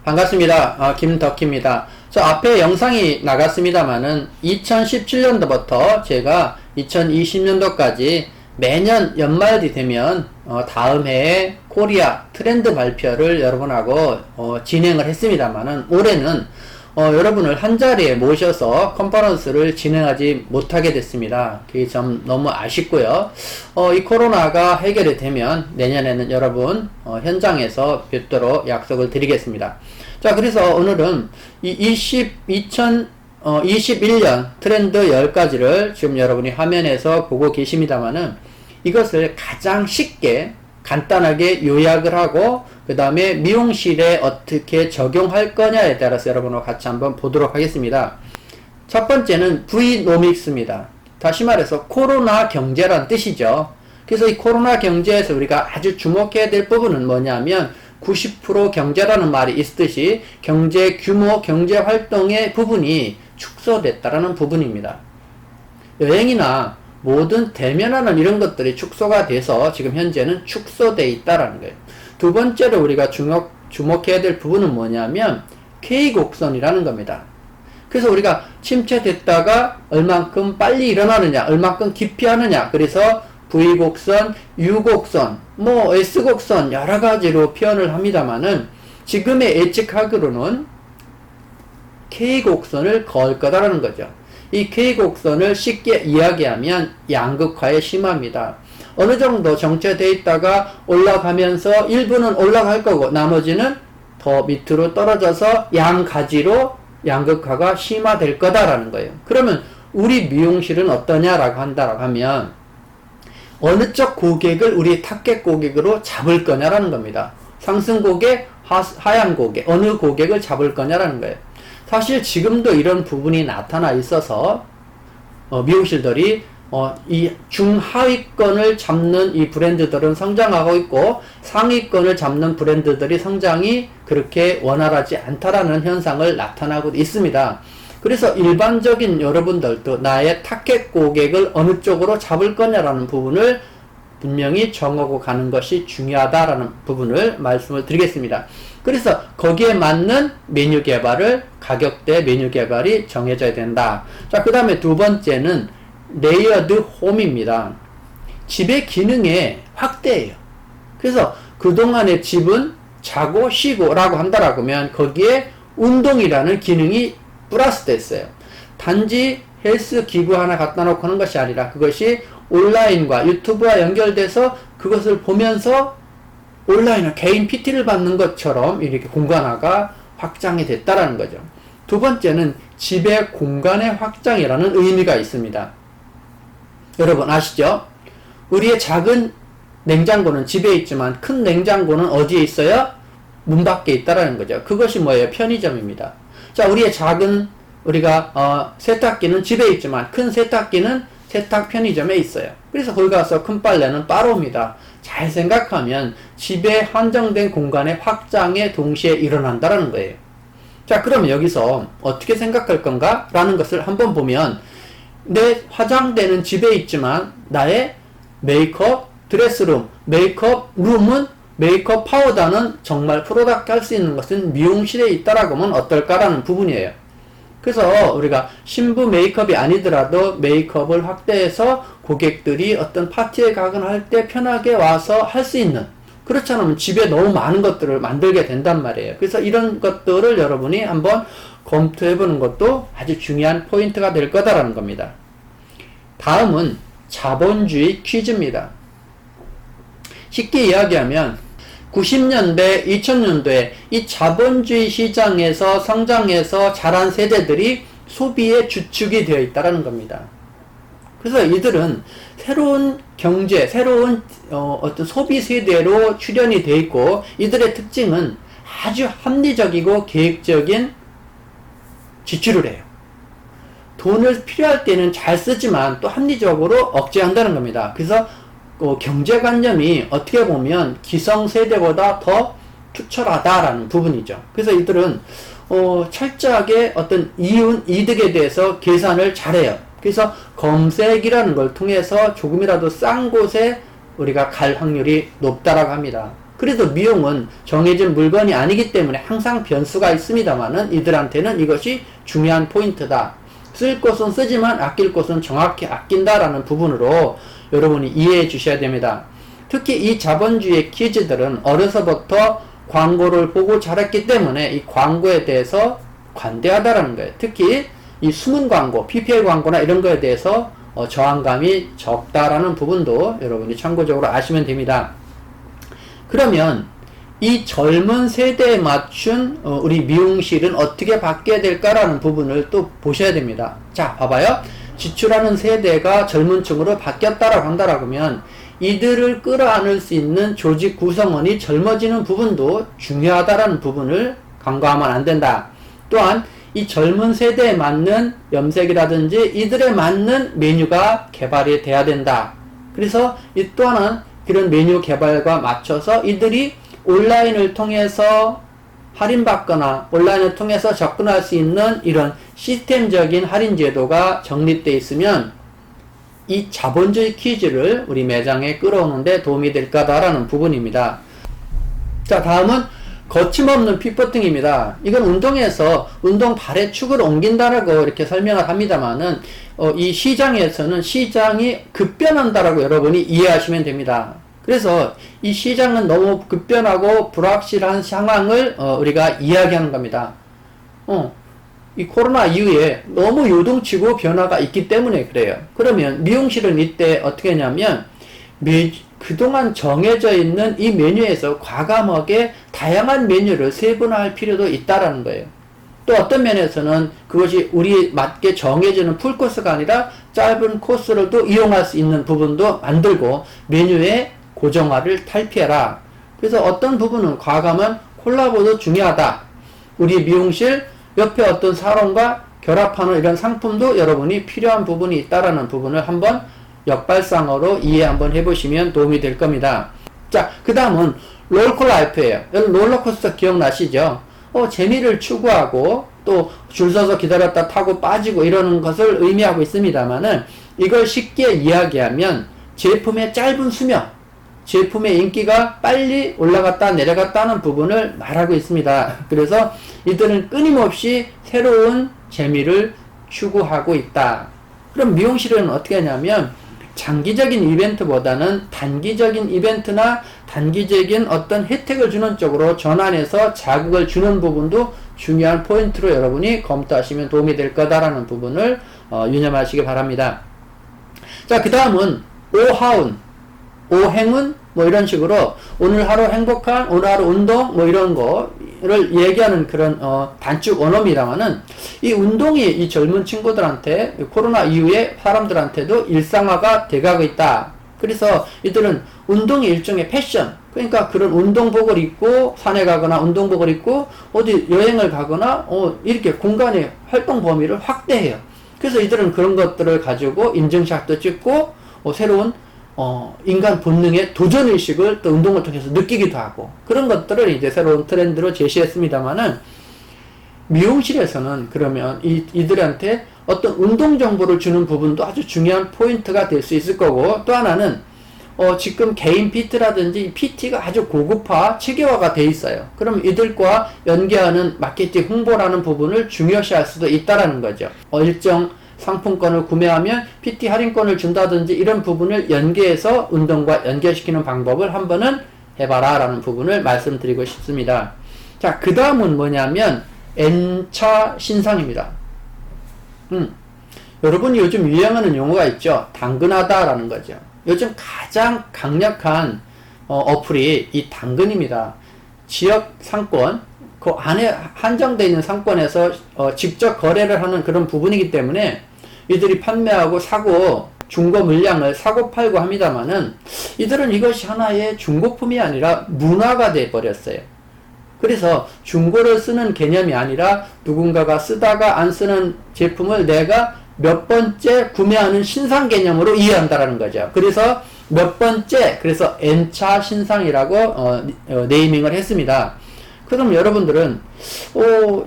반갑습니다. 김덕희입니다. 저 앞에 영상이 나갔습니다만은 2017년도부터 제가 2020년도까지 매년 연말이 되면 다음 해에 코리아 트렌드 발표를 여러분하고 진행을 했습니다만은 올해는 여러분을 한자리에 모셔서 컨퍼런스를 진행하지 못하게 됐습니다. 그게 좀 너무 아쉽고요. 이 코로나가 해결이 되면 내년에는 여러분 현장에서 뵙도록 약속을 드리겠습니다. 자, 그래서 오늘은 이 2021년 트렌드 10가지를 지금 여러분이 화면에서 보고 계십니다만은 이것을 가장 쉽게 간단하게 요약을 하고 그 다음에 미용실에 어떻게 적용할 거냐에 따라서 여러분과 같이 한번 보도록 하겠습니다. 첫 번째는 Vnomics입니다. 다시 말해서 코로나 경제란 뜻이죠. 그래서 이 코로나 경제에서 우리가 아주 주목해야 될 부분은 뭐냐면 90% 경제라는 말이 있듯이 경제 규모, 경제 활동의 부분이 축소됐다라는 부분입니다. 여행이나 모든 대면하는 이런 것들이 축소가 돼서 지금 현재는 축소되어 있다라는 거예요. 두 번째로 우리가 주목해야 될 부분은 뭐냐면 K곡선이라는 겁니다. 그래서 우리가 침체됐다가 얼만큼 빨리 일어나느냐, 얼만큼 깊이 하느냐, 그래서 V곡선, U곡선, S곡선 여러 가지로 표현을 합니다만은 지금의 예측하기로는 K곡선을 그을 거다라는 거죠. 이 K곡선을 쉽게 이야기하면 양극화에 심합니다. 어느 정도 정체되어 있다가 올라가면서 일부는 올라갈 거고 나머지는 더 밑으로 떨어져서 양가지로 양극화가 심화될 거다라는 거예요. 그러면 우리 미용실은 어떠냐라고 한다라고 하면 어느 쪽 고객을 우리 타겟 고객으로 잡을 거냐라는 겁니다. 상승 고객, 하향 고객, 어느 고객을 잡을 거냐라는 거예요. 사실 지금도 이런 부분이 나타나 있어서 미용실들이 이 중하위권을 잡는 이 브랜드들은 성장하고 있고 상위권을 잡는 브랜드들이 성장이 그렇게 원활하지 않다라는 현상을 나타나고 있습니다. 그래서 일반적인 여러분들도 나의 타겟 고객을 어느 쪽으로 잡을 거냐라는 부분을 분명히 정하고 가는 것이 중요하다라는 부분을 말씀을 드리겠습니다. 그래서 거기에 맞는 메뉴 개발을 가격대 메뉴 개발이 정해져야 된다. 자, 그 다음에 두 번째는 레이어드 홈입니다. 집의 기능의 확대예요. 그래서 그동안의 집은 자고 쉬고 라고 한다라고 하면 거기에 운동이라는 기능이 플러스 됐어요. 단지 헬스 기구 하나 갖다 놓고 하는 것이 아니라 그것이 온라인과 유튜브와 연결돼서 그것을 보면서 온라인으로 개인 PT를 받는 것처럼 이렇게 공간화가 확장이 됐다라는 거죠. 두 번째는 집의 공간의 확장이라는 의미가 있습니다. 여러분 아시죠? 우리의 작은 냉장고는 집에 있지만 큰 냉장고는 어디에 있어요? 문 밖에 있다라는 거죠. 그것이 뭐예요? 편의점입니다. 자, 우리의 작은 우리가 세탁기는 집에 있지만 큰 세탁기는 세탁 편의점에 있어요. 그래서 거기 가서 큰 빨래는 따로 옵니다. 잘 생각하면 집에 한정된 공간의 확장에 동시에 일어난다는 거예요. 자, 그러면 여기서 어떻게 생각할 건가? 라는 것을 한번 보면 내 화장대는 집에 있지만 나의 메이크업 드레스룸, 메이크업 룸은 메이크업 파우더는 정말 프로덕트 할 수 있는 것은 미용실에 있다라고 하면 어떨까라는 부분이에요. 그래서 우리가 신부 메이크업이 아니더라도 메이크업을 확대해서 고객들이 어떤 파티에 가거나 할 때 편하게 와서 할 수 있는, 그렇지 않으면 집에 너무 많은 것들을 만들게 된단 말이에요. 그래서 이런 것들을 여러분이 한번 검토해 보는 것도 아주 중요한 포인트가 될 거다라는 겁니다. 다음은 자본주의 퀴즈입니다. 쉽게 이야기하면 90년대, 2000년도에 이 자본주의 시장에서 성장해서 자란 세대들이 소비의 주축이 되어 있다는 겁니다. 그래서 이들은 새로운 경제, 새로운 어떤 소비 세대로 출현이 되어 있고 이들의 특징은 아주 합리적이고 계획적인 지출을 해요. 돈을 필요할 때는 잘 쓰지만 또 합리적으로 억제한다는 겁니다. 그래서 경제관념이 어떻게 보면 기성세대보다 더 투철하다라는 부분이죠. 그래서 이들은 철저하게 어떤 이득에 대해서 계산을 잘해요. 그래서 검색이라는 걸 통해서 조금이라도 싼 곳에 우리가 갈 확률이 높다라고 합니다. 그래도 미용은 정해진 물건이 아니기 때문에 항상 변수가 있습니다만은 이들한테는 이것이 중요한 포인트다. 쓸 곳은 쓰지만 아낄 곳은 정확히 아낀다라는 부분으로 여러분이 이해해 주셔야 됩니다. 특히 이 자본주의 키즈들은 어려서부터 광고를 보고 자랐기 때문에 이 광고에 대해서 관대하다라는 거예요. 특히 이 숨은 광고, PPL 광고나 이런 거에 대해서 저항감이 적다라는 부분도 여러분이 참고적으로 아시면 됩니다. 그러면 이 젊은 세대에 맞춘 우리 미용실은 어떻게 바뀌어야 될까라는 부분을 또 보셔야 됩니다. 자, 봐봐요. 지출하는 세대가 젊은 층으로 바뀌었다라고 한다라고 하면 이들을 끌어안을 수 있는 조직 구성원이 젊어지는 부분도 중요하다라는 부분을 간과하면 안 된다. 또한 이 젊은 세대에 맞는 염색이라든지 이들에 맞는 메뉴가 개발이 돼야 된다. 그래서 이 또한 그런 메뉴 개발과 맞춰서 이들이 온라인을 통해서 할인받거나 온라인을 통해서 접근할 수 있는 이런 시스템적인 할인 제도가 정립되어 있으면 이 자본주의 퀴즈를 우리 매장에 끌어오는데 도움이 될 거다라는 부분입니다. 자, 다음은 거침없는 핏버팅입니다. 이건 운동에서 운동 발의 축을 옮긴다라고 이렇게 설명을 합니다만은 이 시장에서는 시장이 급변한다라고 여러분이 이해하시면 됩니다. 그래서 이 시장은 너무 급변하고 불확실한 상황을 우리가 이야기하는 겁니다. 이 코로나 이후에 너무 요동치고 변화가 있기 때문에 그래요. 그러면 미용실은 이때 어떻게 하냐면 그동안 정해져 있는 이 메뉴에서 과감하게 다양한 메뉴를 세분화할 필요도 있다라는 거예요. 또 어떤 면에서는 그것이 우리 맞게 정해지는 풀코스가 아니라 짧은 코스로도 이용할 수 있는 부분도 만들고 메뉴의 고정화를 탈피해라. 그래서 어떤 부분은 과감한 콜라보도 중요하다. 우리 미용실 옆에 어떤 사론과 결합하는 이런 상품도 여러분이 필요한 부분이 있다라는 부분을 한번 역발상으로 이해 한번 해보시면 도움이 될 겁니다. 자, 그 다음은 롤코라이프예요. 여러분 롤러코스터 기억나시죠? 재미를 추구하고 또 줄 서서 기다렸다 타고 빠지고 이러는 것을 의미하고 있습니다만은 이걸 쉽게 이야기하면 제품의 짧은 수명, 제품의 인기가 빨리 올라갔다 내려갔다 하는 부분을 말하고 있습니다. 그래서 이들은 끊임없이 새로운 재미를 추구하고 있다. 그럼 미용실은 어떻게 하냐면 장기적인 이벤트보다는 단기적인 이벤트나 단기적인 어떤 혜택을 주는 쪽으로 전환해서 자극을 주는 부분도 중요한 포인트로 여러분이 검토하시면 도움이 될 거다라는 부분을 유념하시기 바랍니다. 자, 그 다음은 오하운, 오행운 뭐 이런 식으로 오늘 하루 행복한, 오늘 하루 운동 뭐 이런 거를 얘기하는 그런 단축 언어입니다만은 이 운동이 이 젊은 친구들한테 코로나 이후에 사람들한테도 일상화가 돼가고 있다. 그래서 이들은 운동이 일종의 패션, 그러니까 그런 운동복을 입고 산에 가거나 운동복을 입고 어디 여행을 가거나 이렇게 공간의 활동 범위를 확대해요. 그래서 이들은 그런 것들을 가지고 인증샷도 찍고 새로운 인간 본능의 도전의식을 또 운동을 통해서 느끼기도 하고 그런 것들을 이제 새로운 트렌드로 제시했습니다만은 미용실에서는 그러면 이들한테 어떤 운동 정보를 주는 부분도 아주 중요한 포인트가 될 수 있을 거고 또 하나는 지금 개인 PT라든지 PT가 아주 고급화, 체계화가 돼 있어요. 그럼 이들과 연계하는 마케팅 홍보라는 부분을 중요시할 수도 있다라는 거죠. 일정 상품권을 구매하면 PT 할인권을 준다든지 이런 부분을 연계해서 운동과 연결시키는 방법을 한번은 해봐라 라는 부분을 말씀드리고 싶습니다. 자, 그 다음은 뭐냐면 N차 신상입니다. 여러분이 요즘 유행하는 용어가 있죠. 당근하다 라는 거죠. 요즘 가장 강력한 어플이 이 당근입니다. 지역 상권, 그 안에 한정되어 있는 상권에서 직접 거래를 하는 그런 부분이기 때문에 이들이 판매하고 사고 중고 물량을 사고 팔고 합니다만은 이들은 이것이 하나의 중고품이 아니라 문화가 돼 버렸어요. 그래서 중고를 쓰는 개념이 아니라 누군가가 쓰다가 안 쓰는 제품을 내가 몇 번째 구매하는 신상 개념으로 이해한다라는 거죠. 그래서 몇 번째, 그래서 N차 신상이라고 네이밍을 했습니다. 그럼 여러분들은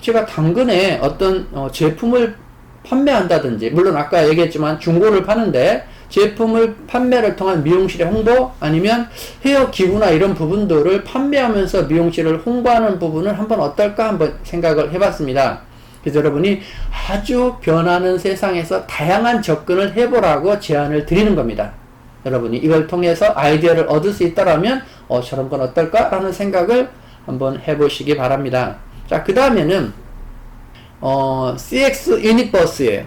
제가 당근에 어떤 제품을 판매한다든지, 물론 아까 얘기했지만 중고를 파는데 제품을 판매를 통한 미용실의 홍보, 아니면 헤어 기구나 이런 부분들을 판매하면서 미용실을 홍보하는 부분을 한번 어떨까 한번 생각을 해봤습니다. 그래서 여러분이 아주 변하는 세상에서 다양한 접근을 해보라고 제안을 드리는 겁니다. 여러분이 이걸 통해서 아이디어를 얻을 수 있다라면 저런 건 어떨까? 라는 생각을 한번 해보시기 바랍니다. 자, 그 다음에는 CX 유니버스예요.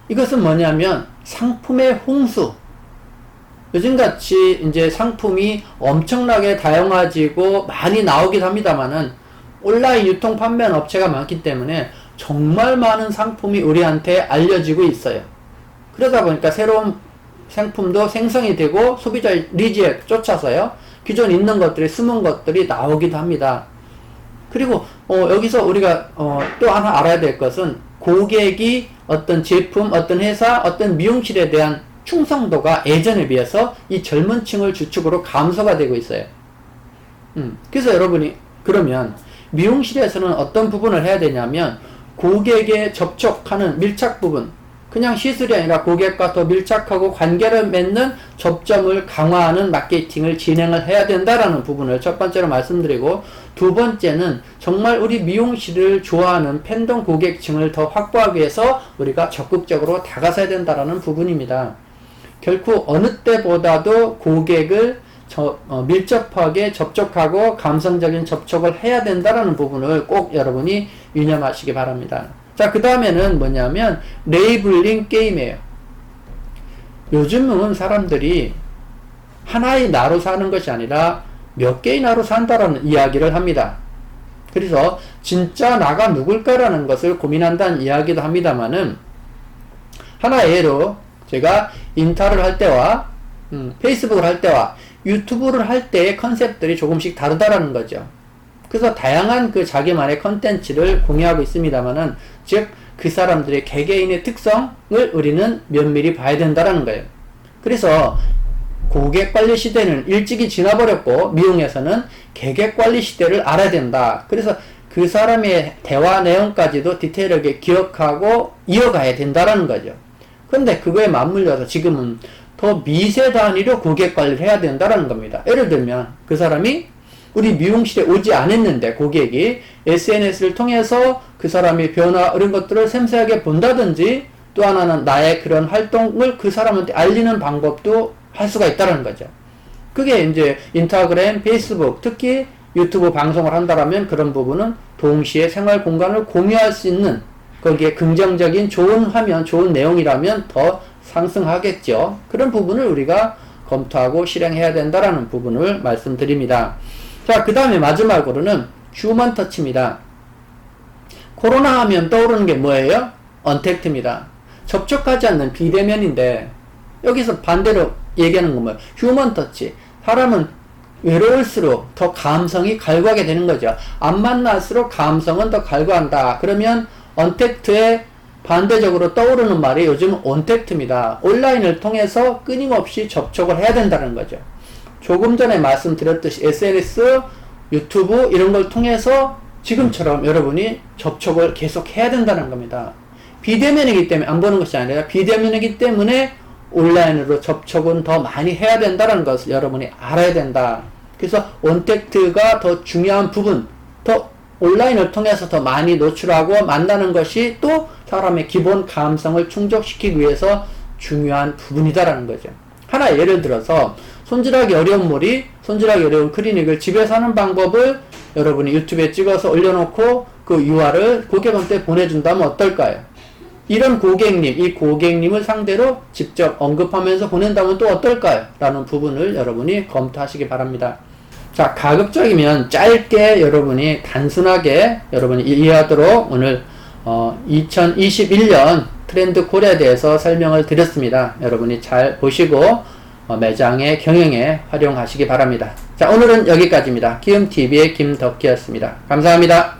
이것은 뭐냐면 상품의 홍수. 요즘같이 이제 상품이 엄청나게 다양해지고 많이 나오긴 합니다만은 온라인 유통 판매하는 업체가 많기 때문에 정말 많은 상품이 우리한테 알려지고 있어요. 그러다 보니까 새로운 상품도 생성이 되고 소비자의 니즈에 쫓아서요, 기존 있는 것들이, 숨은 것들이 나오기도 합니다. 그리고 여기서 우리가 또 하나 알아야 될 것은 고객이 어떤 제품, 어떤 회사, 어떤 미용실에 대한 충성도가 예전에 비해서 이 젊은 층을 주축으로 감소가 되고 있어요. 그래서 여러분이 그러면 미용실에서는 어떤 부분을 해야 되냐면 고객에 접촉하는 밀착 부분, 그냥 시술이 아니라 고객과 더 밀착하고 관계를 맺는 접점을 강화하는 마케팅을 진행을 해야 된다라는 부분을 첫 번째로 말씀드리고, 두 번째는 정말 우리 미용실을 좋아하는 팬덤 고객층을 더 확보하기 위해서 우리가 적극적으로 다가서야 된다라는 부분입니다. 결코 어느 때보다도 고객을 밀접하게 접촉하고 감성적인 접촉을 해야 된다라는 부분을 꼭 여러분이 유념하시기 바랍니다. 자, 그 다음에는 뭐냐면 레이블링 게임이에요. 요즘은 사람들이 하나의 나로 사는 것이 아니라 몇 개의 나로 산다라는 이야기를 합니다. 그래서 진짜 나가 누굴까라는 것을 고민한다는 이야기도 합니다만은, 하나의 예로 제가 인스타를 할 때와 페이스북을 할 때와 유튜브를 할 때의 컨셉들이 조금씩 다르다라는 거죠. 그래서 다양한 그 자기만의 컨텐츠를 공유하고 있습니다만은, 즉 그 사람들의 개개인의 특성을 우리는 면밀히 봐야 된다라는 거예요. 그래서 고객 관리 시대는 일찍이 지나버렸고 미용에서는 고객 관리 시대를 알아야 된다. 그래서 그 사람의 대화 내용까지도 디테일하게 기억하고 이어가야 된다라는 거죠. 근데 그거에 맞물려서 지금은 더 미세 단위로 고객 관리를 해야 된다라는 겁니다. 예를 들면 그 사람이 우리 미용실에 오지 않았는데 고객이 SNS를 통해서 그 사람의 변화 이런 것들을 섬세하게 본다든지, 또 하나는 나의 그런 활동을 그 사람한테 알리는 방법도 할 수가 있다는 거죠. 그게 이제 인스타그램, 페이스북, 특히 유튜브 방송을 한다라면 그런 부분은 동시에 생활 공간을 공유할 수 있는, 거기에 긍정적인 좋은 화면, 좋은 내용이라면 더 상승하겠죠. 그런 부분을 우리가 검토하고 실행해야 된다라는 부분을 말씀드립니다. 자, 그 다음에 마지막으로는 휴먼 터치입니다. 코로나 하면 떠오르는 게 뭐예요? 언택트입니다. 접촉하지 않는 비대면인데, 여기서 반대로 얘기하는 건 뭐예요? 휴먼 터치. 사람은 외로울수록 더 감성이 갈구하게 되는 거죠. 안 만날수록 감성은 더 갈구한다. 그러면 언택트에 반대적으로 떠오르는 말이 요즘 온택트입니다. 온라인을 통해서 끊임없이 접촉을 해야 된다는 거죠. 조금 전에 말씀드렸듯이 SNS, 유튜브 이런 걸 통해서 지금처럼 여러분이 접촉을 계속 해야 된다는 겁니다. 비대면이기 때문에 안 보는 것이 아니라 비대면이기 때문에 온라인으로 접촉은 더 많이 해야 된다는 것을 여러분이 알아야 된다. 그래서 온택트가 더 중요한 부분, 더 온라인을 통해서 더 많이 노출하고 만나는 것이 또 사람의 기본 감성을 충족시키기 위해서 중요한 부분이다라는 거죠. 하나 예를 들어서 손질하기 어려운 머리, 손질하기 어려운 클리닉을 집에서 하는 방법을 여러분이 유튜브에 찍어서 올려놓고 그 UR을 고객한테 보내준다면 어떨까요? 이런 고객님, 이 고객님을 상대로 직접 언급하면서 보낸다면 또 어떨까요? 라는 부분을 여러분이 검토하시기 바랍니다. 자, 가급적이면 짧게 여러분이 단순하게 여러분이 이해하도록 오늘 2021년 트렌드 콜에 대해서 설명을 드렸습니다. 여러분이 잘 보시고 매장의 경영에 활용하시기 바랍니다. 자, 오늘은 여기까지입니다. 키움TV의 김덕희였습니다. 감사합니다.